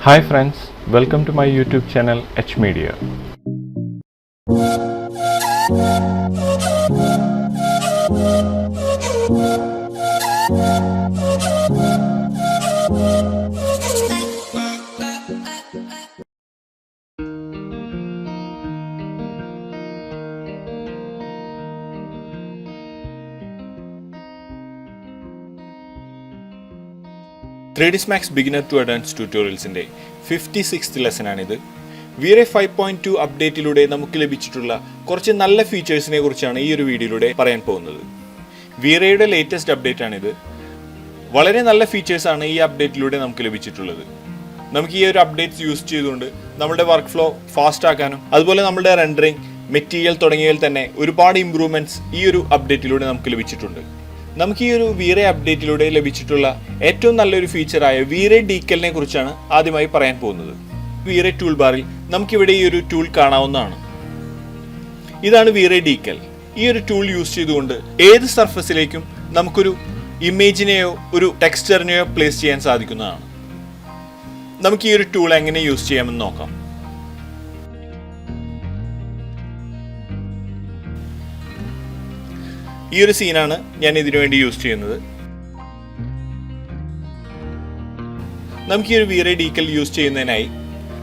Hi friends, welcome to my YouTube channel H Media. Max Beginner to Advanced Tutorialsന്റെ 56th lesson ആണിത്. VRA 5.2 അപ്ഡേറ്റിലൂടെ നമുക്ക് ലഭിച്ചിട്ടുള്ള കുറച്ച് നല്ല ഫീച്ചേഴ്സിനെ കുറിച്ചാണ് ഈ ഒരു വീഡിയോയിലൂടെ പറയാൻ പോകുന്നത്. VRAയുടെ ലേറ്റസ്റ്റ് അപ്ഡേറ്റ് ആണിത്. വളരെ നല്ല ഫീച്ചേഴ്സ് ആണ് ഈ അപ്ഡേറ്റിലൂടെ നമുക്ക് ലഭിച്ചിട്ടുള്ളത്. നമുക്ക് ഈ ഒരു അപ്ഡേറ്റ്സ് യൂസ് ചെയ്തുകൊണ്ട് നമ്മുടെ വർക്ക് ഫ്ലോ ഫാസ്റ്റ് ആക്കാനും അതുപോലെ നമ്മുടെ റെൻഡറിങ്, മെറ്റീരിയൽ തുടങ്ങിയവയിൽ തന്നെ ഒരുപാട് ഇംപ്രൂവ്മെന്റ്സ് ഈ ഒരു അപ്ഡേറ്റിലൂടെ നമുക്ക് ലഭിച്ചിട്ടുണ്ട്. നമുക്ക് ഈ ഒരു VRA അപ്ഡേറ്റിലൂടെ ലഭിച്ചിട്ടുള്ള ഏറ്റവും നല്ലൊരു ഫീച്ചറായ VRA ഡീക്കലിനെ കുറിച്ചാണ് ആദ്യമായി പറയാൻ പോകുന്നത്. VRA ടൂൾ ബാറിൽ നമുക്കിവിടെ ഈ ഒരു ടൂൾ കാണാവുന്നതാണ്. ഇതാണ് VRA ഡീക്കൽ. ഈ ഒരു ടൂൾ യൂസ് ചെയ്തുകൊണ്ട് ഏത് സർഫസിലേക്കും നമുക്കൊരു ഇമേജിനെയോ ഒരു ടെക്സ്ചറിനെയോ പ്ലേസ് ചെയ്യാൻ സാധിക്കുന്നതാണ്. നമുക്ക് ഈ ഒരു ടൂൾ എങ്ങനെ യൂസ് ചെയ്യാമെന്ന് നോക്കാം. ഈ ഒരു സീനാണ് ഞാൻ ഇതിനു വേണ്ടി യൂസ് ചെയ്യുന്നത്. നമുക്ക് ഈ ഒരു VRA ഡീക്കൽ യൂസ് ചെയ്യുന്നതിനായി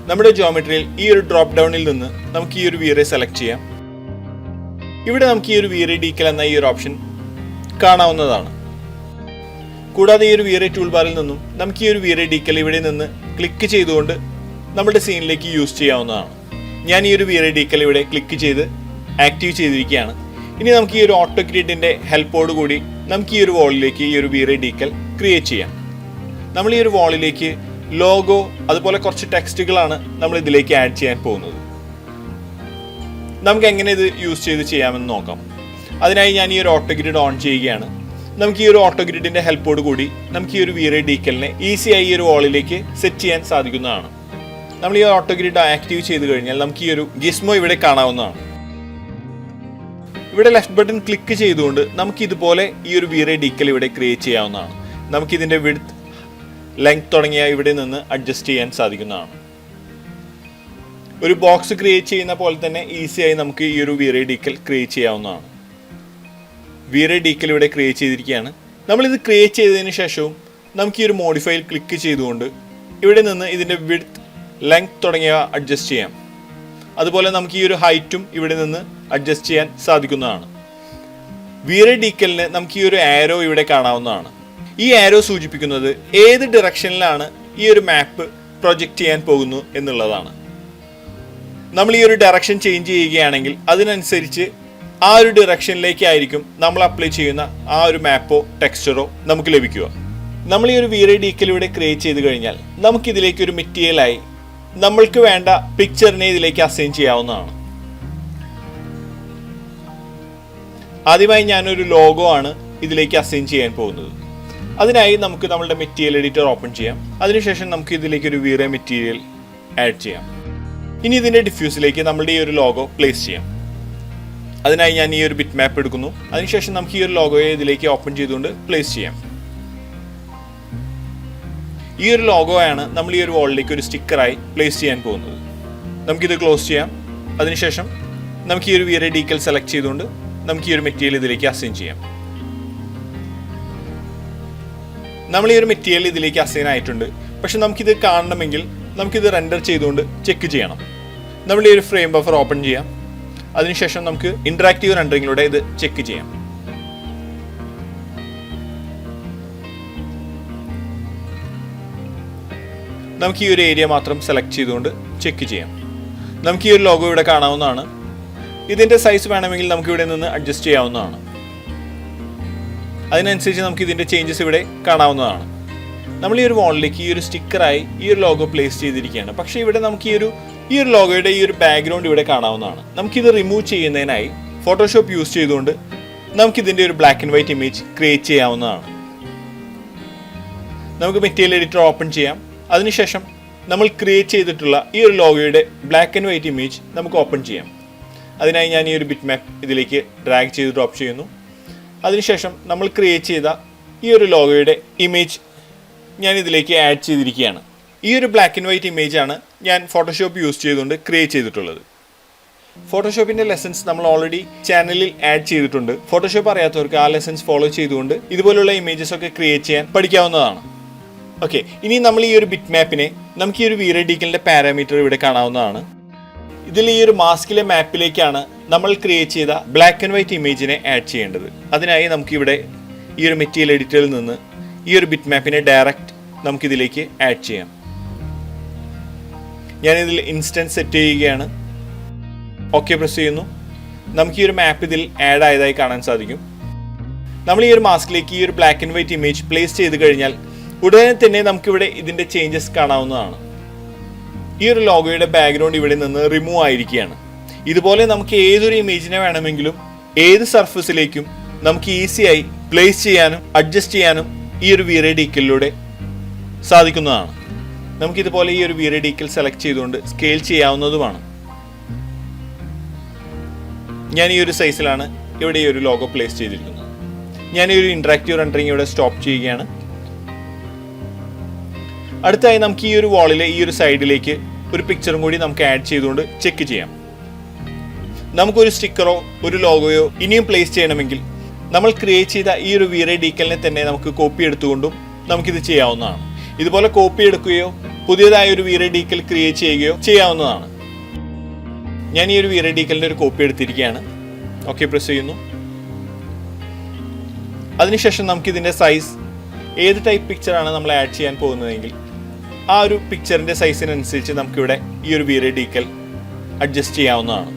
നമ്മുടെ ജോമെട്രിയിൽ ഈ ഒരു ഡ്രോപ്പ് ഡൗണിൽ നിന്ന് നമുക്ക് ഈ ഒരു VRA സെലക്ട് ചെയ്യാം. ഇവിടെ നമുക്ക് ഈ ഒരു VRA ഡീക്കൽ എന്ന ഈ ഒരു ഓപ്ഷൻ കാണാവുന്നതാണ്. കൂടാതെ ഈ ഒരു VRA ടൂൾ ബാറിൽ നിന്നും നമുക്ക് ഈ ഒരു VRA ഡീക്കൽ ഇവിടെ നിന്ന് ക്ലിക്ക് ചെയ്തുകൊണ്ട് നമ്മുടെ സീനിലേക്ക് യൂസ് ചെയ്യാവുന്നതാണ്. ഞാൻ ഈ ഒരു VRA ഡീക്കൽ ഇവിടെ ക്ലിക്ക് ചെയ്ത് ആക്റ്റീവ് ചെയ്തിരിക്കുകയാണ്. ഇനി നമുക്ക് ഈ ഒരു ഓട്ടോ ഗ്രിഡിന്റെ ഹെൽപ്പോട് കൂടി നമുക്ക് ഈ ഒരു വാളിലേക്ക് ഈ ഒരു VRA ഡീക്കൽ ക്രിയേറ്റ് ചെയ്യാം. നമ്മൾ ഈ ഒരു വാളിലേക്ക് ലോഗോ അതുപോലെ കുറച്ച് ടെക്സ്റ്റുകളാണ് നമ്മൾ ഇതിലേക്ക് ആഡ് ചെയ്യാൻ പോകുന്നത്. നമുക്ക് എങ്ങനെ ഇത് യൂസ് ചെയ്ത് ചെയ്യാമെന്ന് നോക്കാം. അതിനായി ഞാൻ ഈ ഒരു ഓട്ടോ ഗ്രിഡ് ഓൺ ചെയ്യുകയാണ്. നമുക്ക് ഈ ഒരു ഓട്ടോ ഗ്രിഡിന്റെ ഹെൽപ്പോട് കൂടി നമുക്ക് ഈ ഒരു VRA ഡീക്കലിനെ ഈസിയായി ഈ ഒരു വാളിലേക്ക് സെറ്റ് ചെയ്യാൻ സാധിക്കുന്നതാണ്. നമ്മൾ ഈ ഓട്ടോ ഗ്രിഡ് ആക്റ്റീവ് ചെയ്ത് കഴിഞ്ഞാൽ നമുക്ക് ഈ ഒരു ഗിസ്മോ ഇവിടെ കാണാവുന്നതാണ്. ഇവിടെ ലെഫ്റ്റ് ബട്ടൺ ക്ലിക്ക് ചെയ്തുകൊണ്ട് നമുക്ക് ഇതുപോലെ ഈ ഒരു VRA ഡീക്കൽ ഇവിടെ ക്രിയേറ്റ് ചെയ്യാവുന്നതാണ്. നമുക്ക് ഇതിന്റെ വിഡ്ത്ത്, ലെങ്ത് തുടങ്ങിയ ഇവിടെ നിന്ന് അഡ്ജസ്റ്റ് ചെയ്യാൻ സാധിക്കുന്നതാണ്. ഒരു ബോക്സ് ക്രിയേറ്റ് ചെയ്യുന്ന പോലെ തന്നെ ഈസിയായി നമുക്ക് ഈ ഒരു VRA ഡീക്കൽ ക്രിയേറ്റ് ചെയ്യാവുന്നതാണ്. VRA ഡീക്കൽ ഇവിടെ ക്രിയേറ്റ് ചെയ്തിരിക്കുകയാണ്. നമ്മളിത് ക്രിയേറ്റ് ചെയ്തതിന് ശേഷവും നമുക്ക് ഈ ഒരു മോഡിഫൈയിൽ ക്ലിക്ക് ചെയ്തുകൊണ്ട് ഇവിടെ നിന്ന് ഇതിന്റെ വിഡ്ത്ത്, ലെങ്ത് തുടങ്ങിയവ അഡ്ജസ്റ്റ് ചെയ്യാം. അതുപോലെ നമുക്ക് ഈ ഒരു ഹൈറ്റും ഇവിടെ നിന്ന് അഡ്ജസ്റ്റ് ചെയ്യാൻ സാധിക്കുന്നതാണ്. VRA ഡീക്കലിന് നമുക്ക് ഈ ഒരു ആരോ ഇവിടെ കാണാവുന്നതാണ്. ഈ ആരോ സൂചിപ്പിക്കുന്നത് ഏത് ഡിറക്ഷനിലാണ് ഈ ഒരു മാപ്പ് പ്രൊജക്റ്റ് ചെയ്യാൻ പോകുന്നു എന്നുള്ളതാണ്. നമ്മൾ ഈ ഒരു ഡയറക്ഷൻ ചേഞ്ച് ചെയ്യുകയാണെങ്കിൽ അതിനനുസരിച്ച് ആ ഒരു ഡിറക്ഷനിലേക്കായിരിക്കും നമ്മൾ അപ്ലൈ ചെയ്യുന്ന ആ ഒരു മാപ്പോ ടെക്സ്ചറോ നമുക്ക് ലഭിക്കുക. നമ്മൾ ഈ ഒരു VRA ഡീക്കൽ ഇവിടെ ക്രിയേറ്റ് ചെയ്ത് കഴിഞ്ഞാൽ നമുക്കിതിലേക്ക് ഒരു മെറ്റീരിയലായി നമ്മൾക്ക് വേണ്ട പിക്ചറിനെ ഇതിലേക്ക് അസൈൻ ചെയ്യാവുന്നതാണ്. ആദ്യമായി ഞാനൊരു ലോഗോ ആണ് ഇതിലേക്ക് അസൈൻ ചെയ്യാൻ പോകുന്നത്. അതിനായി നമുക്ക് നമ്മുടെ മെറ്റീരിയൽ എഡിറ്റർ ഓപ്പൺ ചെയ്യാം. അതിനുശേഷം നമുക്ക് ഇതിലേക്ക് ഒരു VRA മെറ്റീരിയൽ ആഡ് ചെയ്യാം. ഇനി ഇതിൻ്റെ ഡിഫ്യൂസിലേക്ക് നമ്മുടെ ഈ ഒരു ലോഗോ പ്ലേസ് ചെയ്യാം. അതിനായി ഞാൻ ഈ ഒരു ബിറ്റ് മാപ്പ് എടുക്കുന്നു. അതിനുശേഷം നമുക്ക് ഈ ഒരു ലോഗോയെ ഇതിലേക്ക് ഓപ്പൺ ചെയ്തുകൊണ്ട് പ്ലേസ് ചെയ്യാം. ഈ ഒരു ലോഗോയാണ് നമ്മൾ ഈ ഒരു വാളിലേക്ക് ഒരു സ്റ്റിക്കറായി പ്ലേസ് ചെയ്യാൻ പോകുന്നത്. നമുക്കിത് ക്ലോസ് ചെയ്യാം. അതിനുശേഷം നമുക്ക് ഈ ഒരു VRA ഡീക്കൽ സെലക്ട് ചെയ്തുകൊണ്ട് നമുക്ക് ഈ ഒരു മെറ്റീരിയൽ ഇതിലേക്ക് അസൈൻ ചെയ്യാം. നമ്മൾ ഈ ഒരു മെറ്റീരിയൽ ഇതിലേക്ക് അസൈൻ ആയിട്ടുണ്ട്. പക്ഷെ നമുക്കിത് കാണണമെങ്കിൽ നമുക്കിത് റെൻഡർ ചെയ്തുകൊണ്ട് ചെക്ക് ചെയ്യണം. നമ്മൾ ഈ ഒരു ഫ്രെയിം ബഫർ ഓപ്പൺ ചെയ്യാം. അതിനുശേഷം നമുക്ക് ഇന്ററാക്റ്റീവ് റെൻഡറിങ്ങിലൂടെ ഇത് ചെക്ക് ചെയ്യാം. നമുക്ക് ഈ ഒരു ഏരിയ മാത്രം സെലക്ട് ചെയ്തുകൊണ്ട് ചെക്ക് ചെയ്യാം. നമുക്ക് ഈ ഒരു ലോഗോ ഇവിടെ കാണാവുന്നതാണ്. ഇതിൻ്റെ സൈസ് വേണമെങ്കിൽ നമുക്ക് ഇവിടെ നിന്ന് അഡ്ജസ്റ്റ് ചെയ്യാവുന്നതാണ്. അതിനനുസരിച്ച് നമുക്ക് ഇതിൻ്റെ ചേഞ്ചസ് ഇവിടെ കാണാവുന്നതാണ്. നമ്മൾ ഈ ഒരു വാളിലേക്ക് ഈ ഒരു സ്റ്റിക്കറായി ഈ ഒരു ലോഗോ പ്ലേസ് ചെയ്തിരിക്കുകയാണ്. പക്ഷേ ഇവിടെ നമുക്ക് ഈ ഒരു ലോഗോയുടെ ഈ ഒരു ബാക്ക്ഗ്രൗണ്ട് ഇവിടെ കാണാവുന്നതാണ്. നമുക്കിത് റിമൂവ് ചെയ്യുന്നതിനായി ഫോട്ടോഷോപ്പ് യൂസ് ചെയ്തുകൊണ്ട് നമുക്കിതിൻ്റെ ഒരു black and white image create ചെയ്യാവുന്നതാണ്. നമുക്ക് മെറ്റീരിയൽ എഡിറ്റർ ഓപ്പൺ ചെയ്യാം. അതിനുശേഷം നമ്മൾ ക്രിയേറ്റ് ചെയ്തിട്ടുള്ള ഈ ഒരു ലോഗോയുടെ ബ്ലാക്ക് ആൻഡ് വൈറ്റ് ഇമേജ് നമുക്ക് ഓപ്പൺ ചെയ്യാം. അതിനായി ഞാൻ ഈ ഒരു ബിറ്റ് മാപ്പ് ഇതിലേക്ക് ഡ്രാഗ് ചെയ്ത് ഡ്രോപ്പ് ചെയ്യുന്നു. അതിനുശേഷം നമ്മൾ ക്രിയേറ്റ് ചെയ്ത ഈ ഒരു ലോഗോയുടെ ഇമേജ് ഞാൻ ഇതിലേക്ക് ആഡ് ചെയ്തിരിക്കുകയാണ്. ഈ ഒരു ബ്ലാക്ക് ആൻഡ് വൈറ്റ് ഇമേജാണ് ഞാൻ ഫോട്ടോഷോപ്പ് യൂസ് ചെയ്തുകൊണ്ട് ക്രിയേറ്റ് ചെയ്തിട്ടുള്ളത്. ഫോട്ടോഷോപ്പിൻ്റെ ലെസൺസ് നമ്മൾ ഓൾറെഡി ചാനലിൽ ആഡ് ചെയ്തിട്ടുണ്ട്. ഫോട്ടോഷോപ്പ് അറിയാത്തവർക്ക് ആ ലെസൺസ് ഫോളോ ചെയ്തുകൊണ്ട് ഇതുപോലുള്ള ഇമേജസ് ഒക്കെ ക്രിയേറ്റ് ചെയ്യാൻ പഠിക്കാവുന്നതാണ്. ഓക്കെ, ഇനി നമ്മൾ ഈ ഒരു ബിറ്റ് മാപ്പിനെ നമുക്ക് ഈ ഒരു വീറ ഡീക്കലിൻ്റെ പാരാമീറ്റർ ഇവിടെ കാണാവുന്നതാണ്. ഇതിൽ ഈ ഒരു മാസ്കിലെ മാപ്പിലേക്കാണ് നമ്മൾ ക്രിയേറ്റ് ചെയ്ത ബ്ലാക്ക് ആൻഡ് വൈറ്റ് ഇമേജിനെ ആഡ് ചെയ്യേണ്ടത്. അതിനായി നമുക്കിവിടെ ഈ ഒരു മെറ്റീരിയൽ എഡിറ്ററിൽ നിന്ന് ഈ ഒരു ബിറ്റ് മാപ്പിനെ ഡയറക്റ്റ് നമുക്കിതിലേക്ക് ആഡ് ചെയ്യാം. ഞാനിതിൽ ഇൻസ്റ്റൻസ് സെറ്റ് ചെയ്യുകയാണ്. ഓക്കെ പ്രസ് ചെയ്യുന്നു. നമുക്ക് ഈ ഒരു മാപ്പ് ഇതിൽ ആഡ് ആയതായി കാണാൻ സാധിക്കും. നമ്മൾ ഈ ഒരു മാസ്കിലേക്ക് ഈ ഒരു black and white image place ചെയ്ത് കഴിഞ്ഞാൽ ഉടനെ തന്നെ നമുക്കിവിടെ ഇതിൻ്റെ ചേഞ്ചസ് കാണാവുന്നതാണ്. ഈ ഒരു ലോഗോയുടെ ബാക്ക്ഗ്രൗണ്ട് ഇവിടെ നിന്ന് റിമൂവ് ആയിരിക്കുകയാണ്. ഇതുപോലെ നമുക്ക് ഏതൊരു ഇമേജിനെ വേണമെങ്കിലും ഏത് സർഫസിലേക്കും നമുക്ക് ഈസിയായി പ്ലേസ് ചെയ്യാനും അഡ്ജസ്റ്റ് ചെയ്യാനും ഈ ഒരു വീറ ഡീക്കലിലൂടെ സാധിക്കുന്നതാണ്. നമുക്കിതുപോലെ ഈ ഒരു വീറ ഡീക്കൽ സെലക്ട് ചെയ്തുകൊണ്ട് സ്കെയിൽ ചെയ്യാവുന്നതുമാണ്. ഞാൻ ഈ ഒരു സൈസിലാണ് ഇവിടെ ഈ ഒരു ലോഗോ പ്ലേസ് ചെയ്തിരിക്കുന്നത്. ഞാൻ ഈ ഒരു ഇൻട്രാക്റ്റീവ് റെൻഡറിങ് ഇവിടെ സ്റ്റോപ്പ് ചെയ്യുകയാണ്. അടുത്തായി നമുക്ക് ഈ ഒരു വാളിലെ ഈ ഒരു സൈഡിലേക്ക് ഒരു പിക്ചറും കൂടി നമുക്ക് ആഡ് ചെയ്തുകൊണ്ട് ചെക്ക് ചെയ്യാം. നമുക്കൊരു സ്റ്റിക്കറോ ഒരു ലോഗോയോ ഇനിയും പ്ലേസ് ചെയ്യണമെങ്കിൽ നമ്മൾ ക്രിയേറ്റ് ചെയ്ത ഈ ഒരു വീറ ഡീക്കലിനെ തന്നെ നമുക്ക് കോപ്പി എടുത്തുകൊണ്ടും നമുക്കിത് ചെയ്യാവുന്നതാണ്. ഇതുപോലെ കോപ്പി എടുക്കുകയോ പുതിയതായ ഒരു വീറ ഡീക്കൽ ക്രിയേറ്റ് ചെയ്യുകയോ ചെയ്യാവുന്നതാണ്. ഞാൻ ഈ ഒരു വീറ ഡീക്കലിൻ്റെ ഒരു കോപ്പി എടുത്തിരിക്കുകയാണ്. ഓക്കെ പ്രസ് ചെയ്യുന്നു. അതിനുശേഷം നമുക്കിതിൻ്റെ സൈസ് ഏത് ടൈപ്പ് പിക്ചറാണ് നമ്മൾ ആഡ് ചെയ്യാൻ പോകുന്നതെങ്കിൽ ആ ഒരു പിക്ചറിൻ്റെ സൈസിനനുസരിച്ച് നമുക്കിവിടെ ഈ ഒരു വീറ ഡീക്കൽ അഡ്ജസ്റ്റ് ചെയ്യാവുന്നതാണ്.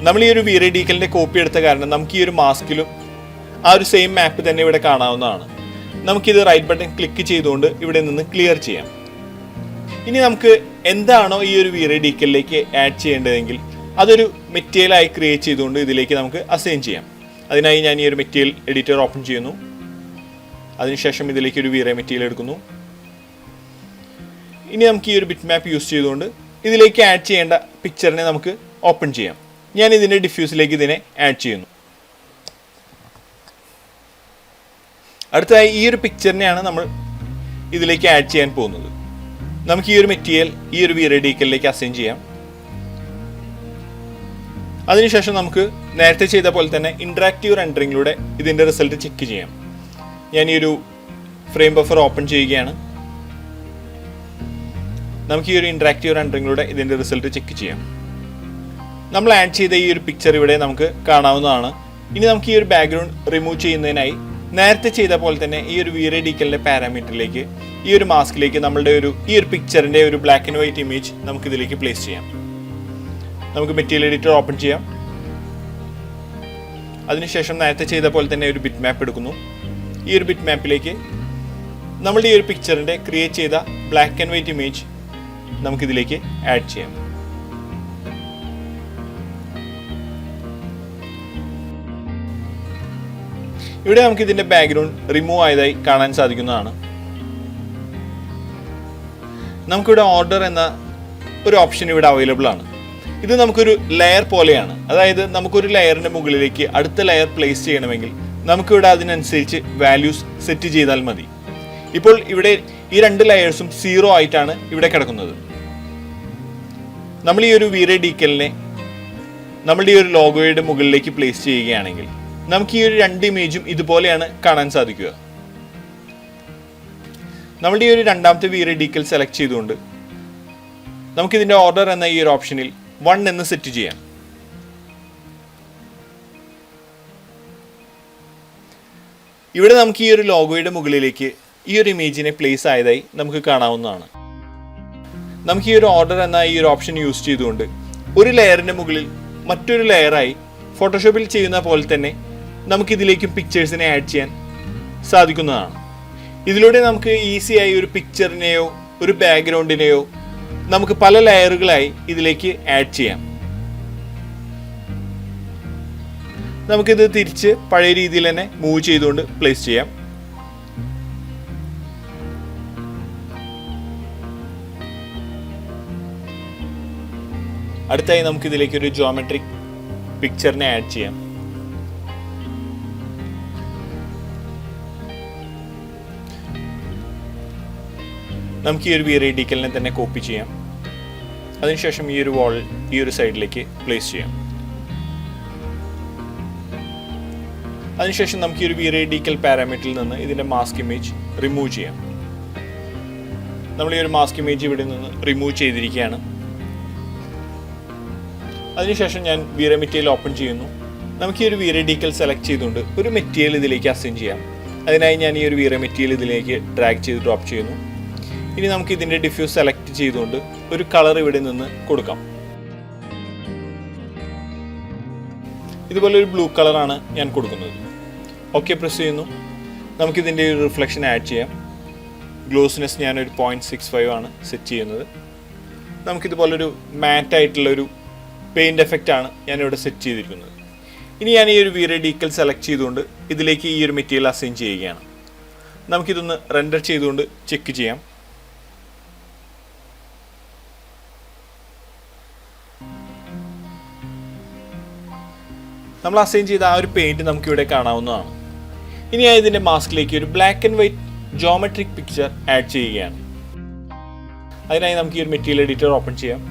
നമ്മൾ ഈ ഒരു വീറ ഡീക്കലിൻ്റെ കോപ്പി എടുത്ത കാരണം നമുക്ക് ഈ ഒരു മാസ്കിലും ആ ഒരു സെയിം മാപ്പ് തന്നെ ഇവിടെ കാണാവുന്നതാണ്. നമുക്കിത് റൈറ്റ് ബട്ടൺ ക്ലിക്ക് ചെയ്തുകൊണ്ട് ഇവിടെ നിന്ന് ക്ലിയർ ചെയ്യാം. ഇനി നമുക്ക് എന്താണോ ഈ ഒരു വീറ ഡീക്കലിലേക്ക് ആഡ് ചെയ്യേണ്ടതെങ്കിൽ അതൊരു മെറ്റീരിയലായി ക്രിയേറ്റ് ചെയ്തുകൊണ്ട് ഇതിലേക്ക് നമുക്ക് അസൈൻ ചെയ്യാം. അതിനായി ഞാൻ ഈ ഒരു മെറ്റീരിയൽ എഡിറ്റർ ഓപ്പൺ ചെയ്യുന്നു. അതിനുശേഷം ഇതിലേക്ക് ഒരു വീറ മെറ്റീരിയൽ എടുക്കുന്നു. ഇനി നമുക്ക് ഈ ഒരു ബിറ്റ് മാപ്പ് യൂസ് ചെയ്തുകൊണ്ട് ഇതിലേക്ക് ആഡ് ചെയ്യേണ്ട പിക്ചറിനെ നമുക്ക് ഓപ്പൺ ചെയ്യാം. ഞാൻ ഇതിൻ്റെ ഡിഫ്യൂസിലേക്ക് ഇതിനെ ആഡ് ചെയ്യുന്നു. അടുത്തതായി ഈ ഒരു പിക്ചറിനെയാണ് നമ്മൾ ഇതിലേക്ക് ആഡ് ചെയ്യാൻ പോകുന്നത്. നമുക്ക് ഈ ഒരു മെറ്റീരിയൽ ഈ ഒരു വീറ ഡീക്കലിലേക്ക് അസൈൻ ചെയ്യാം. അതിനുശേഷം നമുക്ക് നേരത്തെ ചെയ്ത പോലെ തന്നെ ഇൻട്രാക്റ്റീവ് റെൻഡറിങ്ങിലൂടെ ഇതിൻ്റെ റിസൾട്ട് ചെക്ക് ചെയ്യാം. ഞാൻ ഈ ഒരു ഫ്രെയിം ബഫർ ഓപ്പൺ ചെയ്യുകയാണ്. നമുക്ക് ഈ ഒരു ഇൻട്രാക്റ്റീവ് റെൻഡറിങ്ങിലൂടെ ഇതിൻ്റെ റിസൾട്ട് ചെക്ക് ചെയ്യാം. നമ്മൾ ആഡ് ചെയ്ത ഈ ഒരു പിക്ചർ ഇവിടെ നമുക്ക് കാണാവുന്നതാണ്. ഇനി നമുക്ക് ഈ ഒരു ബാക്ക്ഗ്രൗണ്ട് റിമൂവ് ചെയ്യുന്നതിനായി നേരത്തെ ചെയ്ത പോലെ തന്നെ ഈ ഒരു വീറ ഡീക്കലിൻ്റെ പാരാമീറ്ററിലേക്ക് ഈ ഒരു മാസ്കിലേക്ക് നമ്മളുടെ ഈ ഒരു പിക്ചറിൻ്റെ ഒരു ബ്ലാക്ക് ആൻഡ് വൈറ്റ് ഇമേജ് നമുക്ക് ഇതിലേക്ക് പ്ലേസ് ചെയ്യാം. നമുക്ക് മെറ്റീരിയൽ എഡിറ്റർ ഓപ്പൺ ചെയ്യാം. അതിനുശേഷം നേരത്തെ ചെയ്ത പോലെ തന്നെ ഒരു ബിറ്റ് മാപ്പ് എടുക്കുന്നു. ഈ ഒരു ബിറ്റ് മാപ്പിലേക്ക് നമ്മളുടെ ഈ ഒരു പിക്ചറിൻ്റെ ക്രിയേറ്റ് ചെയ്ത ബ്ലാക്ക് ആൻഡ് വൈറ്റ് ഇമേജ് നമുക്കിതിലേക്ക് ആഡ് ചെയ്യാം. ഇവിടെ നമുക്ക് ഇതിൻ്റെ ബാക്ക്ഗ്രൗണ്ട് റിമൂവ് ആയതായി കാണാൻ സാധിക്കുന്നതാണ്. നമുക്കിവിടെ ഓർഡർ എന്ന ഒരു ഓപ്ഷൻ ഇവിടെ അവൈലബിൾ ആണ്. ഇത് നമുക്കൊരു ലെയർ പോലെയാണ്. അതായത് നമുക്കൊരു ലെയറിൻ്റെ മുകളിലേക്ക് അടുത്ത ലെയർ പ്ലേസ് ചെയ്യണമെങ്കിൽ നമുക്കിവിടെ അതിനനുസരിച്ച് വാല്യൂസ് സെറ്റ് ചെയ്താൽ മതി. ഇപ്പോൾ ഇവിടെ ഈ രണ്ട് ലെയേഴ്സും 0 ആയിട്ടാണ് ഇവിടെ കിടക്കുന്നത്. നമ്മൾ ഈ ഒരു വീറ ഡീക്കലിനെ നമ്മളുടെ ഈ ഒരു ലോഗോയുടെ മുകളിലേക്ക് പ്ലേസ് ചെയ്യുകയാണെങ്കിൽ നമുക്ക് ഈ ഒരു രണ്ട് ഇമേജും ഇതുപോലെയാണ് കാണാൻ സാധിക്കുക. നമ്മളുടെ ഈ ഒരു രണ്ടാമത്തെ വീറ ഡീക്കൽ സെലക്ട് ചെയ്തുകൊണ്ട് നമുക്കിതിൻ്റെ ഓർഡർ എന്ന ഈ ഒരു ഓപ്ഷനിൽ 1 എന്ന് സെറ്റ് ചെയ്യാം. ഇവിടെ നമുക്ക് ഈ ഒരു ലോഗോയുടെ മുകളിലേക്ക് ഈ ഒരു ഇമേജിനെ പ്ലേസ് ആയതായി നമുക്ക് കാണാവുന്നതാണ്. നമുക്ക് ഈ ഒരു ഓർഡർ എന്ന ഈ ഒരു ഓപ്ഷൻ യൂസ് ചെയ്തുകൊണ്ട് ഒരു ലെയറിൻ്റെ മുകളിൽ മറ്റൊരു ലെയറായി ഫോട്ടോഷോപ്പിൽ ചെയ്യുന്ന പോലെ തന്നെ നമുക്കിതിലേക്കും പിക്ചേഴ്സിനെ ആഡ് ചെയ്യാൻ സാധിക്കുന്നതാണ്. ഇതിലൂടെ നമുക്ക് ഈസിയായി ഒരു പിക്ചറിനെയോ ഒരു ബാക്ക്ഗ്രൗണ്ടിനെയോ നമുക്ക് പല ലെയറുകളായി ഇതിലേക്ക് ആഡ് ചെയ്യാം. നമുക്കിത് തിരിച്ച് പഴയ രീതിയിൽ തന്നെ മൂവ് ചെയ്തുകൊണ്ട് പ്ലേസ് ചെയ്യാം. അടുത്തായി നമുക്കിതിലേക്ക് ഒരു ജോമെട്രിക് പിക്ചറിനെ ആഡ് ചെയ്യാം. നമുക്ക് ഈ ഒരു V-Ray Decalനെ തന്നെ കോപ്പി ചെയ്യാം. അതിനുശേഷം ഈ ഒരു വാൾ ഈ ഒരു സൈഡിലേക്ക് പ്ലേസ് ചെയ്യാം. അതിനുശേഷം നമുക്ക് ഈ ഒരു V-Ray Decal പാരാമീറ്ററിൽ നിന്ന് ഇതിൻ്റെ മാസ്ക് ഇമേജ് റിമൂവ് ചെയ്യാം. നമ്മൾ ഈ ഒരു മാസ്ക് ഇമേജ് ഇവിടെ നിന്ന് റിമൂവ് ചെയ്തിരിക്കുകയാണ്. അതിനുശേഷം ഞാൻ V-Ray മെറ്റീരിയൽ ഓപ്പൺ ചെയ്യുന്നു. നമുക്ക് ഈ ഒരു V-Ray Decal സെലക്ട് ചെയ്തുകൊണ്ട് ഒരു മെറ്റീരിയൽ ഇതിലേക്ക് അസൈൻ ചെയ്യാം. അതിനായി ഞാൻ ഈ ഒരു V-Ray മെറ്റീരിയൽ ഇതിലേക്ക് ഡ്രാഗ് ചെയ്ത് ഡ്രോപ്പ് ചെയ്യുന്നു. ഇനി നമുക്ക് ഇതിൻ്റെ ഡിഫ്യൂസ് സെലക്ട് ചെയ്തുകൊണ്ട് ഒരു കളർ ഇവിടെ നിന്ന് കൊടുക്കാം. ഇതുപോലെ ഒരു ബ്ലൂ കളറാണ് ഞാൻ കൊടുക്കുന്നത്. ഓക്കെ പ്രസ് ചെയ്യുന്നു. നമുക്കിതിൻ്റെ ഒരു റിഫ്ലക്ഷൻ ആഡ് ചെയ്യാം. ഗ്ലോസിനെസ് ഞാനൊരു 0.65 ആണ് സെറ്റ് ചെയ്യുന്നത്. നമുക്കിതുപോലൊരു മാറ്റായിട്ടുള്ളൊരു പെയിൻറ് എഫക്റ്റാണ് ഞാനിവിടെ സെറ്റ് ചെയ്തിരിക്കുന്നത്. ഇനി ഞാൻ ഈ ഒരു V-Ray Decal സെലക്ട് ചെയ്തുകൊണ്ട് ഇതിലേക്ക് ഈ ഒരു മെറ്റീരിയൽ അസൈൻ ചെയ്യുകയാണ്. നമുക്കിതൊന്ന് റെൻഡർ ചെയ്തുകൊണ്ട് ചെക്ക് ചെയ്യാം. നമ്മൾ അസൈൻ ചെയ്ത ആ ഒരു പെയിൻറ് നമുക്കിവിടെ കാണാവുന്നതാണ്. ഇനി ഞാൻ ഇതിൻ്റെ മാസ്കിലേക്ക് ഒരു black and white geometric picture add ചെയ്യുകയാണ്. അതിനായി നമുക്ക് ഈ ഒരു മെറ്റീരിയൽ എഡിറ്റർ ഓപ്പൺ ചെയ്യാം.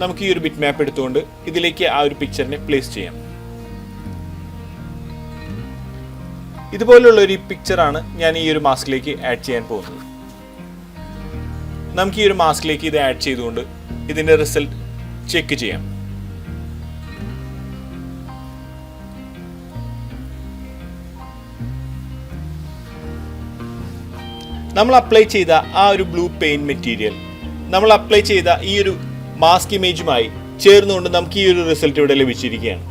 നമുക്ക് ഈ ഒരു ബിറ്റ് മാപ്പ് എടുത്തുകൊണ്ട് ഇതിലേക്ക് ആ ഒരു പിക്ചറിനെ പ്ലേസ് ചെയ്യാം. ഇതുപോലുള്ള ഒരു പിക്ചറാണ് ഞാൻ ഈ ഒരു മാസ്കിലേക്ക് ആഡ് ചെയ്യാൻ പോകുന്നത്. നമുക്ക് ഈ ഒരു മാസ്കിലേക്ക് ഇത് ആഡ് ചെയ്തുകൊണ്ട് ഇതിൻ്റെ റിസൾട്ട് ചെക്ക് ചെയ്യാം. നമ്മൾ അപ്ലൈ ചെയ്ത ആ ഒരു ബ്ലൂ പെയിന്റ് മെറ്റീരിയൽ നമ്മൾ അപ്ലൈ ചെയ്ത ഈ ഒരു മാസ്ക് ഇമേജുമായി ചേർന്നുകൊണ്ട് നമുക്ക് ഈ ഒരു റിസൾട്ട് ഇവിടെ ലഭിച്ചിരിക്കുകയാണ്.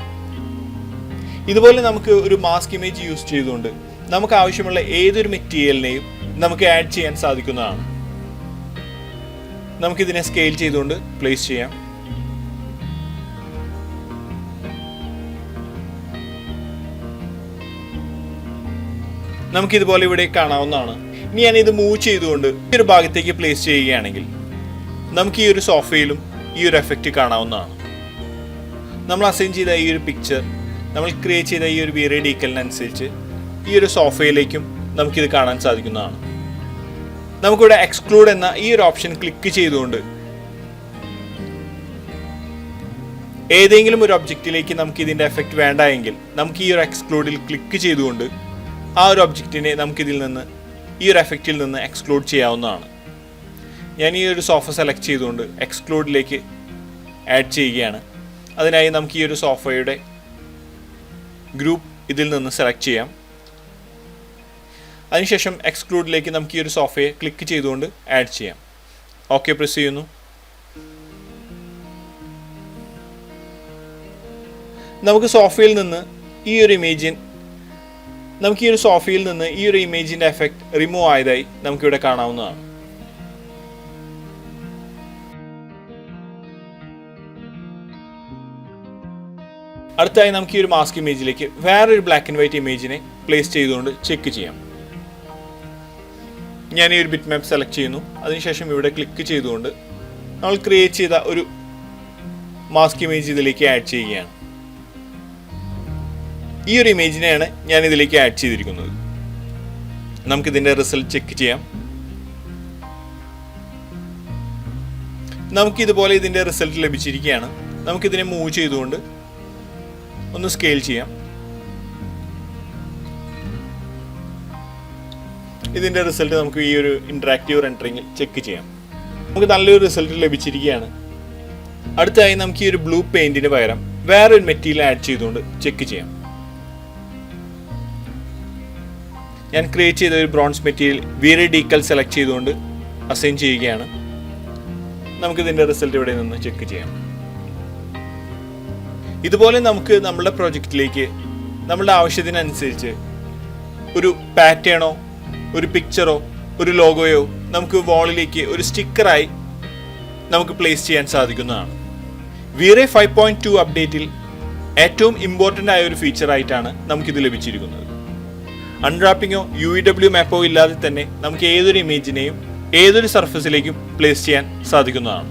ഇതുപോലെ നമുക്ക് ഒരു മാസ്ക് ഇമേജ് യൂസ് ചെയ്തുകൊണ്ട് നമുക്ക് ആവശ്യമുള്ള ഏതൊരു മെറ്റീരിയലിനെയും നമുക്ക് ആഡ് ചെയ്യാൻ സാധിക്കുന്നതാണ്. നമുക്കിതിനെ സ്കെയിൽ ചെയ്തുകൊണ്ട് പ്ലേസ് ചെയ്യാം. നമുക്കിതുപോലെ ഇവിടെ കാണാവുന്നതാണ്. ഇനി ഞാനിത് മൂവ് ചെയ്തുകൊണ്ട് ഈ ഒരു ഭാഗത്തേക്ക് പ്ലേസ് ചെയ്യുകയാണെങ്കിൽ നമുക്ക് ഈ ഒരു സോഫയിലും ഈ ഒരു എഫക്റ്റ് കാണാവുന്നതാണ്. നമ്മൾ അസൈൻ ചെയ്ത ഈ ഒരു പിക്ചർ നമ്മൾ ക്രിയേറ്റ് ചെയ്ത ഈ ഒരു V-Ray Decalനുസരിച്ച് ഈ ഒരു സോഫയിലേക്കും നമുക്കിത് കാണാൻ സാധിക്കുന്നതാണ്. നമുക്കിവിടെ എക്സ്ക്ലൂഡ് എന്ന ഈ ഒരു ഓപ്ഷൻ ക്ലിക്ക് ചെയ്തുകൊണ്ട് ഏതെങ്കിലും ഒരു ഒബ്ജക്റ്റിലേക്ക് നമുക്ക് ഇതിൻ്റെ എഫക്റ്റ് വേണ്ട എങ്കിൽ നമുക്ക് ഈ ഒരു എക്സ്ക്ലൂഡിൽ ക്ലിക്ക് ചെയ്തുകൊണ്ട് ആ ഒരു ഒബ്ജക്റ്റിനെ നമുക്കിതിൽ നിന്ന് ഈ ഒരു എഫക്റ്റിൽ നിന്ന് എക്സ്ക്ലൂഡ് ചെയ്യാവുന്നതാണ്. ഞാൻ ഈ ഒരു സോഫ സെലക്ട് ചെയ്തുകൊണ്ട് എക്സ്ക്ലൂഡിലേക്ക് ആഡ് ചെയ്യുകയാണ്. അതിനായി നമുക്ക് ഈ ഒരു സോഫയുടെ ഗ്രൂപ്പ് ഇതിൽ നിന്ന് സെലക്ട് ചെയ്യാം. അതിനുശേഷം എക്സ്ക്ലൂഡിലേക്ക് നമുക്ക് ഈ ഒരു സോഫയെ ക്ലിക്ക് ചെയ്തുകൊണ്ട് ആഡ് ചെയ്യാം. ഓക്കെ പ്രസ് ചെയ്യുന്നു. നമുക്ക് സോഫയിൽ നിന്ന് ഈ ഒരു ഇമേജിൻ്റെ എഫക്റ്റ് റിമൂവ് ആയതായി നമുക്കിവിടെ കാണാവുന്നതാണ്. അടുത്തായി നമുക്ക് ഈ ഒരു മാസ്ക് ഇമേജിലേക്ക് വേറൊരു ബ്ലാക്ക് ആൻഡ് വൈറ്റ് ഇമേജിനെ പ്ലേസ് ചെയ്തുകൊണ്ട് ചെക്ക് ചെയ്യാം. ഞാൻ ഈ ഒരു ബിറ്റ് മാപ്പ് സെലക്ട് ചെയ്യുന്നു. അതിനുശേഷം ഇവിടെ ക്ലിക്ക് ചെയ്തുകൊണ്ട് നമ്മൾ ക്രിയേറ്റ് ചെയ്ത ഒരു മാസ്ക് ഇമേജ് ഇതിലേക്ക് ആഡ് ചെയ്യുകയാണ്. ഈ ഒരു ഇമേജിനെയാണ് ഞാൻ ഇതിലേക്ക് ആഡ് ചെയ്തിരിക്കുന്നത്. നമുക്കിതിൻ്റെ റിസൾട്ട് ചെക്ക് ചെയ്യാം. നമുക്കിതുപോലെ ഇതിൻ്റെ റിസൾട്ട് ലഭിച്ചിരിക്കുകയാണ്. നമുക്കിതിനെ മൂവ് ചെയ്തുകൊണ്ട് ഒന്ന് സ്കെയിൽ ചെയ്യാം. ഇതിൻ്റെ റിസൾട്ട് നമുക്ക് ഈ ഒരു ഇൻട്രാക്റ്റീവ് റെൻഡറിങ്ങിൽ ചെക്ക് ചെയ്യാം. നമുക്ക് നല്ലൊരു റിസൾട്ട് ലഭിച്ചിരിക്കുകയാണ്. അടുത്തായി നമുക്ക് ഈ ഒരു ബ്ലൂ പെയിന്റിന് പകരം വേറൊരു മെറ്റീരിയൽ ആഡ് ചെയ്തുകൊണ്ട് ചെക്ക് ചെയ്യാം. ഞാൻ ക്രിയേറ്റ് ചെയ്ത ഒരു bronze material V-Ray Decal select ചെയ്തുകൊണ്ട് അസൈൻ ചെയ്യുകയാണ്. നമുക്കിതിൻ്റെ റിസൾട്ട് ഇവിടെ നിന്ന് ചെക്ക് ചെയ്യാം. ഇതുപോലെ നമുക്ക് നമ്മുടെ പ്രോജക്റ്റിലേക്ക് നമ്മളുടെ ആവശ്യത്തിനനുസരിച്ച് ഒരു പാറ്റേണോ ഒരു പിക്ചറോ ഒരു ലോഗോയോ നമുക്ക് വാളിലേക്ക് ഒരു സ്റ്റിക്കറായി നമുക്ക് പ്ലേസ് ചെയ്യാൻ സാധിക്കുന്നതാണ്. V-Ray 5.2 അപ്ഡേറ്റിൽ ഏറ്റവും ഇമ്പോർട്ടൻ്റ് ആയ ഒരു ഫീച്ചറായിട്ടാണ് നമുക്കിത് ലഭിച്ചിരിക്കുന്നത്. അൺറാപ്പിങ്ങോ UV മാപ്പോ ഇല്ലാതെ തന്നെ നമുക്ക് ഏതൊരു ഇമേജിനെയും ഏതൊരു സർഫസിലേക്കും പ്ലേസ് ചെയ്യാൻ സാധിക്കുന്നതാണ്.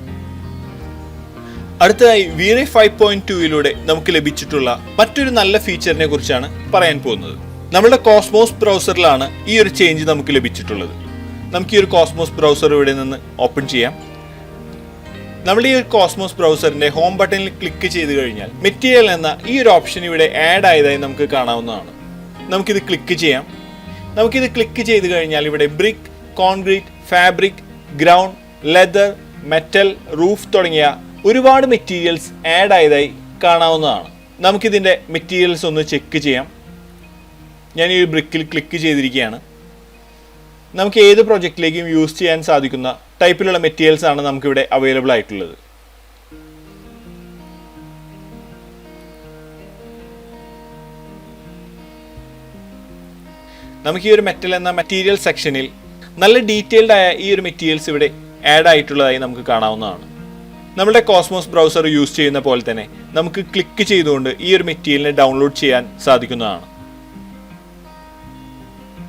അടുത്തതായി V-Ray 5.2 നമുക്ക് ലഭിച്ചിട്ടുള്ള മറ്റൊരു നല്ല ഫീച്ചറിനെ കുറിച്ചാണ് പറയാൻ പോകുന്നത്. നമ്മുടെ കോസ്മോസ് ബ്രൗസറിലാണ് ഈ ഒരു ചേഞ്ച് നമുക്ക് ലഭിച്ചിട്ടുള്ളത്. നമുക്ക് ഈ ഒരു കോസ്മോസ് ബ്രൗസർ ഇവിടെ നിന്ന് ഓപ്പൺ ചെയ്യാം. നമ്മൾ ഈ ഒരു കോസ്മോസ് ബ്രൗസറിന്റെ ഹോം ബട്ടണിൽ ക്ലിക്ക് ചെയ്ത് കഴിഞ്ഞാൽ മെറ്റീരിയൽ എന്ന ഈ ഒരു ഓപ്ഷൻ ഇവിടെ ആഡ് ആയതായി നമുക്ക് കാണാവുന്നതാണ്. നമുക്കിത് ക്ലിക്ക് ചെയ്യാം. നമുക്കിത് ക്ലിക്ക് ചെയ്ത് കഴിഞ്ഞാൽ ഇവിടെ brick, concrete, fabric, ground, leather, metal, roof തുടങ്ങിയ ഒരുപാട് മെറ്റീരിയൽസ് ആഡ് ആയതായി കാണാവുന്നതാണ്. നമുക്കിതിൻ്റെ മെറ്റീരിയൽസ് ഒന്ന് ചെക്ക് ചെയ്യാം. ഞാൻ ഈ ബ്രിക്കിൽ ക്ലിക്ക് ചെയ്തിരിക്കുകയാണ്. നമുക്ക് ഏത് പ്രൊജക്റ്റിലേക്കും യൂസ് ചെയ്യാൻ സാധിക്കുന്ന ടൈപ്പിലുള്ള മെറ്റീരിയൽസ് ആണ് നമുക്കിവിടെ അവൈലബിൾ ആയിട്ടുള്ളത്. നമുക്ക് ഈ ഒരു മെറ്റൽ എന്ന മെറ്റീരിയൽ സെക്ഷനിൽ നല്ല ഡീറ്റെയിൽഡ് ആയ ഈ ഒരു മെറ്റീരിയൽസ് ഇവിടെ ആഡ് ആയിട്ടുള്ളതായി നമുക്ക് കാണാവുന്നതാണ്. നമ്മുടെ കോസ്മോസ് ബ്രൗസർ യൂസ് ചെയ്യുന്ന പോലെ തന്നെ നമുക്ക് ക്ലിക്ക് ചെയ്തുകൊണ്ട് ഈ ഒരു മെറ്റീരിയലിനെ ഡൗൺലോഡ് ചെയ്യാൻ സാധിക്കുന്നതാണ്.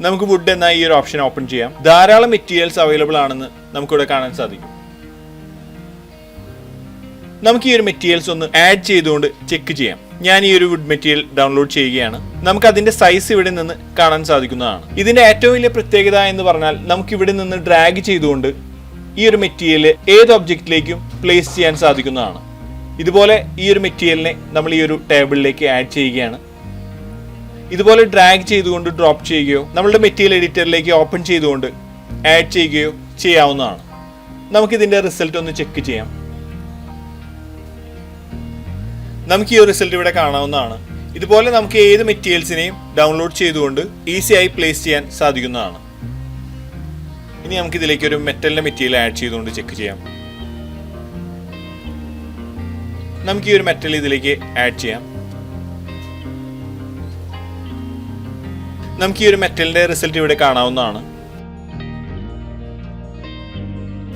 നമുക്ക് വുഡ് എന്ന ഈ ഒരു ഓപ്ഷൻ ഓപ്പൺ ചെയ്യാം. ധാരാളം മെറ്റീരിയൽസ് അവൈലബിൾ ആണെന്ന് നമുക്കിവിടെ കാണാൻ സാധിക്കും. നമുക്ക് ഈ ഒരു മെറ്റീരിയൽസ് ഒന്ന് ആഡ് ചെയ്തുകൊണ്ട് ചെക്ക് ചെയ്യാം. ഞാൻ ഈ ഒരു വുഡ് മെറ്റീരിയൽ ഡൗൺലോഡ് ചെയ്യുകയാണ്. നമുക്ക് അതിന്റെ സൈസ് ഇവിടെ നിന്ന് കാണാൻ സാധിക്കുന്നതാണ്. ഇതിന്റെ ഏറ്റവും വലിയ പ്രത്യേകത എന്ന് പറഞ്ഞാൽ നമുക്ക് ഇവിടെ നിന്ന് ഡ്രാഗ് ചെയ്തുകൊണ്ട് ഈ ഒരു മെറ്റീരിയൽ ഏത് ഒബ്ജക്റ്റിലേക്കും പ്ലേസ് ചെയ്യാൻ സാധിക്കുന്നതാണ്. ഇതുപോലെ ഈ ഒരു മെറ്റീരിയലിനെ നമ്മൾ ഈ ഒരു ടേബിളിലേക്ക് ആഡ് ചെയ്യുകയാണ്. ഇതുപോലെ ഡ്രാഗ് ചെയ്തുകൊണ്ട് ഡ്രോപ്പ് ചെയ്യുകയോ നമ്മളുടെ മെറ്റീരിയൽ എഡിറ്ററിലേക്ക് ഓപ്പൺ ചെയ്തുകൊണ്ട് ആഡ് ചെയ്യുകയോ ചെയ്യാവുന്നതാണ്. നമുക്കിതിൻ്റെ റിസൾട്ട് ഒന്ന് ചെക്ക് ചെയ്യാം. നമുക്ക് ഈ റിസൾട്ട് ഇവിടെ കാണാവുന്നതാണ്. ഇതുപോലെ നമുക്ക് ഏത് മെറ്റീരിയൽസിനെയും ഡൗൺലോഡ് ചെയ്തുകൊണ്ട് ഈസിയായി പ്ലേസ് ചെയ്യാൻ സാധിക്കുന്നതാണ്. ഇനി നമുക്ക് ഇതിലേക്ക് ഒരു മെറ്റലിന്റെ മെറ്റീരിയൽ ആഡ് ചെയ്തുകൊണ്ട് ചെക്ക് ചെയ്യാം. നമുക്ക് ഈ ഒരു മെറ്റൽ ഇതിലേക്ക് ആഡ് ചെയ്യാം. നമുക്ക് ഈ ഒരു മെറ്റലിന്റെ റിസൾട്ട് ഇവിടെ കാണാവുന്നതാണ്.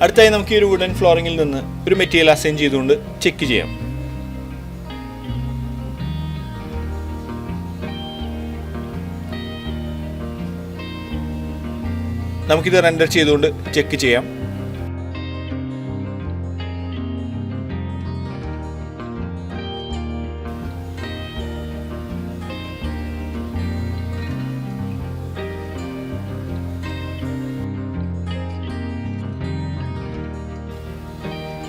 അടുത്തായി നമുക്ക് ഈ ഒരു വുഡൻ ഫ്ലോറിംഗിൽ നിന്ന് ഒരു മെറ്റീരിയൽ അസൈൻ ചെയ്തുകൊണ്ട് ചെക്ക് ചെയ്യാം. നമുക്കിത് റെൻഡർ ചെയ്തുകൊണ്ട് ചെക്ക് ചെയ്യാം.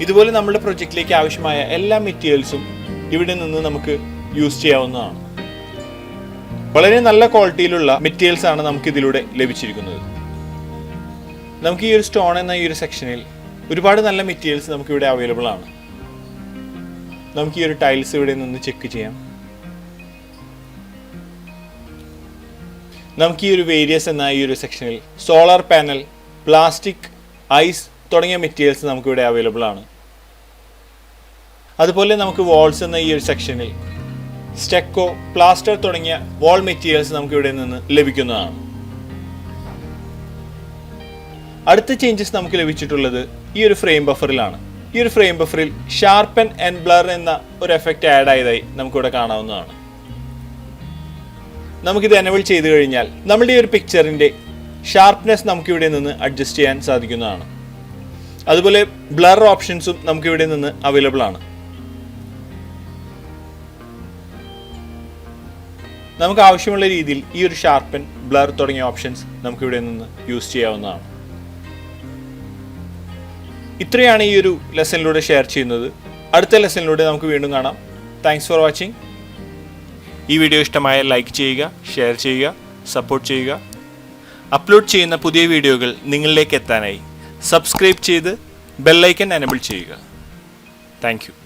ഇതുപോലെ നമ്മുടെ പ്രൊജക്റ്റിലേക്ക് ആവശ്യമായ എല്ലാ മെറ്റീരിയൽസും ഇവിടെ നിന്ന് നമുക്ക് യൂസ് ചെയ്യാവുന്നതാണ്. വളരെ നല്ല ക്വാളിറ്റിയിലുള്ള മെറ്റീരിയൽസ് ആണ് നമുക്ക് ഇതിലൂടെ ലഭിച്ചിരിക്കുന്നത്. നമുക്ക് ഈ ഒരു സ്റ്റോൺ എന്ന ഈ ഒരു സെക്ഷനിൽ ഒരുപാട് നല്ല മെറ്റീരിയൽസ് നമുക്ക് ഇവിടെ അവൈലബിൾ ആണ്. നമുക്ക് ഈ ഒരു ടൈൽസ് ഇവിടെ നിന്ന് ചെക്ക് ചെയ്യാം. നമുക്ക് ഈ ഒരു വേരിയസ് എന്ന ഈ ഒരു സെക്ഷനിൽ സോളാർ പാനൽ, പ്ലാസ്റ്റിക്, ഐസ് തുടങ്ങിയ മെറ്റീരിയൽസ് നമുക്ക് ഇവിടെ അവൈലബിൾ ആണ്. അതുപോലെ നമുക്ക് വാൾസ് എന്ന ഈ ഒരു സെക്ഷനിൽ സ്റ്റെക്കോ, പ്ലാസ്റ്റർ തുടങ്ങിയ വാൾ മെറ്റീരിയൽസ് നമുക്ക് ഇവിടെ നിന്ന് ലഭിക്കുന്നതാണ്. അടുത്ത ചേഞ്ചസ് നമുക്ക് ലഭിച്ചിട്ടുള്ളത് ഈ ഒരു ഫ്രെയിം ബഫറിലാണ്. ഈ ഒരു ഫ്രെയിം ബഫറിൽ ഷാർപ്പൻ ആൻഡ് ബ്ലർ എന്ന ഒരു എഫക്റ്റ് ആഡ് ആയതായി നമുക്കിവിടെ കാണാവുന്നതാണ്. നമുക്കിത് എനേബിൾ ചെയ്ത് കഴിഞ്ഞാൽ നമ്മുടെ ഈ ഒരു പിക്ചറിന്റെ ഷാർപ്നെസ് നമുക്കിവിടെ നിന്ന് അഡ്ജസ്റ്റ് ചെയ്യാൻ സാധിക്കുന്നതാണ്. അതുപോലെ ബ്ലർ ഓപ്ഷൻസും നമുക്കിവിടെ നിന്ന് അവൈലബിൾ ആണ്. നമുക്ക് ആവശ്യമുള്ള രീതിയിൽ ഈ ഒരു ഷാർപ്പൻ, ബ്ലർ തുടങ്ങിയ ഓപ്ഷൻസ് നമുക്കിവിടെ നിന്ന് യൂസ് ചെയ്യാവുന്നതാണ്. ഇത്രയാണ് ഈ ഒരു ലെസണിലൂടെ ഷെയർ ചെയ്യുന്നത്. അടുത്ത ലെസണിലൂടെ നമുക്ക് വീണ്ടും കാണാം. Thanks for watching. ഈ വീഡിയോ ഇഷ്ടമായ ലൈക്ക് ചെയ്യുക, ഷെയർ ചെയ്യുക, സപ്പോർട്ട് ചെയ്യുക. അപ്ലോഡ് ചെയ്യുന്ന പുതിയ വീഡിയോകൾ നിങ്ങളിലേക്ക് എത്താനായി സബ്സ്ക്രൈബ് ചെയ്ത് ബെൽ ഐക്കൺ എനേബിൾ ചെയ്യുക. Thank you.